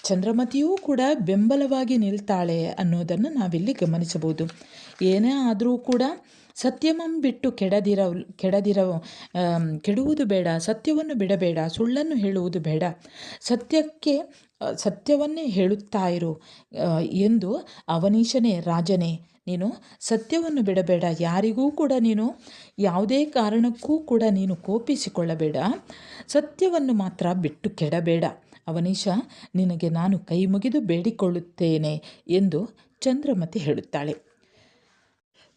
ಚಂದ್ರಮತಿಯೂ ಕೂಡ ಬೆಂಬಲವಾಗಿ ನಿಲ್ತಾಳೆ ಅನ್ನೋದನ್ನು ನಾವಿಲ್ಲಿ ಗಮನಿಸಬಹುದು. ಏನೇ ಆದರೂ ಕೂಡ ಸತ್ಯವಂ ಬಿಟ್ಟು ಕೆಡುವುದು ಬೇಡ, ಸತ್ಯವನ್ನು ಬಿಡಬೇಡ, ಸುಳ್ಳನ್ನು ಹೇಳುವುದು ಬೇಡ, ಸತ್ಯವನ್ನೇ ಹೇಳುತ್ತಾ ಇರು ಎಂದು ಅವನೀಶನೇ ರಾಜನೇ ನೀನು ಸತ್ಯವನ್ನು ಬಿಡಬೇಡ, ಯಾರಿಗೂ ಕೂಡ ನೀನು ಯಾವುದೇ ಕಾರಣಕ್ಕೂ ಕೂಡ ನೀನು ಕೋಪಿಸಿಕೊಳ್ಳಬೇಡ, ಸತ್ಯವನ್ನು ಮಾತ್ರ ಬಿಟ್ಟು ಕೆಡಬೇಡ ಅವನೀಶ, ನಿನಗೆ ನಾನು ಕೈ ಮುಗಿದು ಬೇಡಿಕೊಳ್ಳುತ್ತೇನೆ ಎಂದು ಚಂದ್ರಮತಿ ಹೇಳುತ್ತಾಳೆ.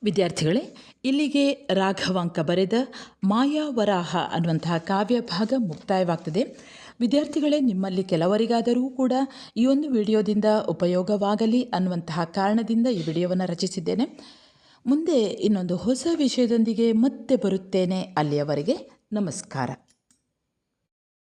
ವಿದ್ಯಾರ್ಥಿಗಳೇ, ಇಲ್ಲಿಗೆ ರಾಘವಾಂಕ ಬರೆದ ಮಾಯಾವರಾಹ ಅನ್ನುವಂತಹ ಕಾವ್ಯ ಭಾಗ ಮುಕ್ತಾಯವಾಗ್ತದೆ. ವಿದ್ಯಾರ್ಥಿಗಳೇ, ನಿಮ್ಮಲ್ಲಿ ಕೆಲವರಿಗಾದರೂ ಕೂಡ ಈ ಒಂದು ವಿಡಿಯೋದಿಂದ ಉಪಯೋಗವಾಗಲಿ ಅನ್ನುವಂತಹ ಕಾರಣದಿಂದ ಈ ವಿಡಿಯೋವನ್ನು ರಚಿಸಿದ್ದೇನೆ. ಮುಂದೆ ಇನ್ನೊಂದು ಹೊಸ ವಿಷಯದೊಂದಿಗೆ ಮತ್ತೆ ಬರುತ್ತೇನೆ. ಅಲ್ಲಿಯವರೆಗೆ ನಮಸ್ಕಾರ.